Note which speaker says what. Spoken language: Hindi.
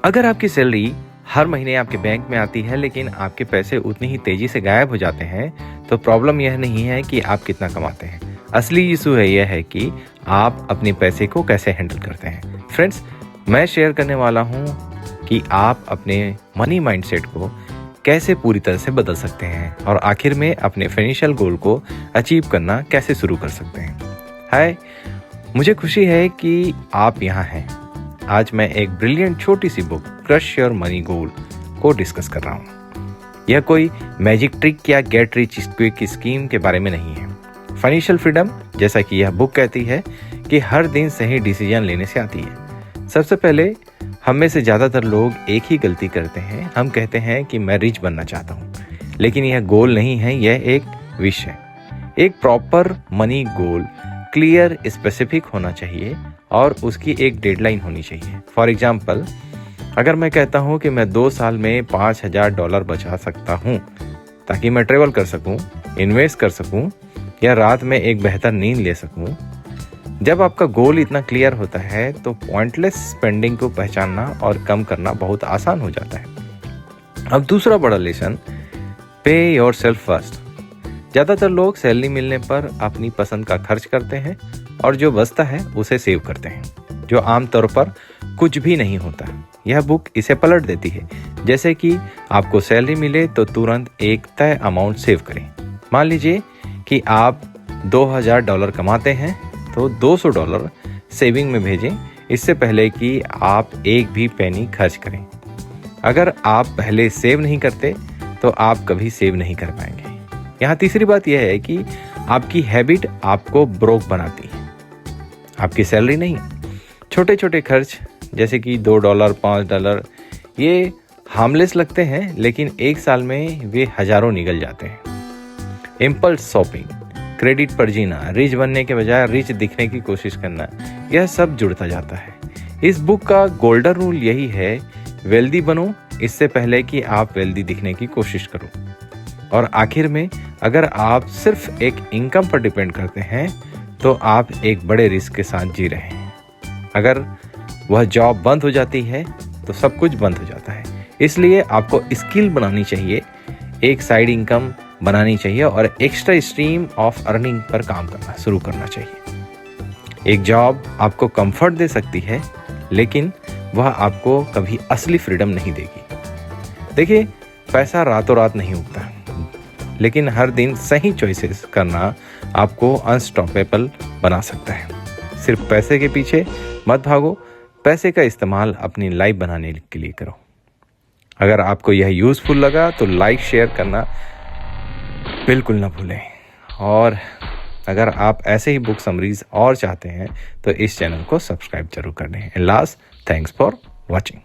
Speaker 1: अगर आपकी सैलरी हर महीने आपके बैंक में आती है लेकिन आपके पैसे उतनी ही तेजी से गायब हो जाते हैं, तो प्रॉब्लम यह नहीं है कि आप कितना कमाते हैं। असली इशू है यह है कि आप अपने पैसे को कैसे हैंडल करते हैं। फ्रेंड्स, मैं शेयर करने वाला हूँ कि आप अपने मनी माइंडसेट को कैसे पूरी तरह से बदल सकते हैं और आखिर में अपने फाइनेंशियल गोल को अचीव करना कैसे शुरू कर सकते हैं। हाय, मुझे खुशी है कि आप यहाँ हैं। आज मैं एक ब्रिलियंट छोटी सी बुक क्रश योर मनी गोल को डिस्कस कर रहा हूँ। यह कोई मैजिक ट्रिक या गेट रिच क्विक स्कीम के बारे में नहीं है। फाइनेंशियल फ्रीडम, जैसा कि यह बुक कहती है, कि हर दिन सही डिसीजन लेने से आती है। सबसे पहले हम में से ज़्यादातर लोग एक ही गलती करते हैं। हम कहते हैं कि मैं रिच बनना चाहता हूँ, लेकिन यह गोल नहीं है, यह एक विश है। एक proper money goal clear specific होना चाहिए और उसकी एक डेडलाइन होनी चाहिए। फॉर एग्जाम्पल, अगर मैं कहता हूँ कि मैं 2 साल में $5000 बचा सकता हूँ ताकि मैं ट्रेवल कर सकूँ, इन्वेस्ट कर सकूँ या रात में एक बेहतर नींद ले सकूँ। जब आपका गोल इतना क्लियर होता है तो पॉइंटलेस स्पेंडिंग को पहचानना और कम करना बहुत आसान हो जाता है। अब दूसरा बड़ा लेसन, पे योर सेल्फ फर्स्ट। ज़्यादातर लोग सैलरी मिलने पर अपनी पसंद का खर्च करते हैं और जो बचता है उसे सेव करते हैं, जो आमतौर पर कुछ भी नहीं होता। यह बुक इसे पलट देती है। जैसे कि आपको सैलरी मिले तो तुरंत एक तय अमाउंट सेव करें। मान लीजिए कि आप $2000 कमाते हैं तो $200 सेविंग में भेजें, इससे पहले कि आप एक भी पेनी खर्च करें। अगर आप पहले सेव नहीं करते तो आप कभी सेव नहीं कर पाएंगे। यहाँ तीसरी बात यह है कि आपकी हैबिट आपको ब्रोक बनाती है, आपकी सैलरी नहीं। छोटे छोटे खर्च जैसे कि $2, $5 ये हार्मलेस लगते हैं, लेकिन एक साल में वे हजारों निकल जाते हैं। इम्पल्स शॉपिंग, क्रेडिट पर जीना, रिच बनने के बजाय रिच दिखने की कोशिश करना, यह सब जुड़ता जाता है। इस बुक का गोल्डन रूल यही है, वेल्दी बनो इससे पहले कि आप वेल्दी दिखने की कोशिश करो। और आखिर में, अगर आप सिर्फ एक इनकम पर डिपेंड करते हैं तो आप एक बड़े रिस्क के साथ जी रहे हैं। अगर वह जॉब बंद हो जाती है तो सब कुछ बंद हो जाता है। इसलिए आपको स्किल बनानी चाहिए, एक साइड इनकम बनानी चाहिए और extra stream of earning per काम करना शुरू करना चाहिए। एक जॉब आपको कंफर्ट दे सकती है, लेकिन वह आपको कभी असली फ्रीडम नहीं देगी। देखिए, पैसा रातों रात नहीं उगता, लेकिन हर दिन सही चॉइसेस करना आपको अनस्टॉपेबल बना सकता है। सिर्फ पैसे के पीछे मत भागो, पैसे का इस्तेमाल अपनी लाइफ बनाने के लिए करो। अगर आपको यह यूज़फुल लगा तो लाइक शेयर करना बिल्कुल ना भूलें। और अगर आप ऐसे ही बुक समरीज और चाहते हैं तो इस चैनल को सब्सक्राइब जरूर कर लें। Last, thanks for watching.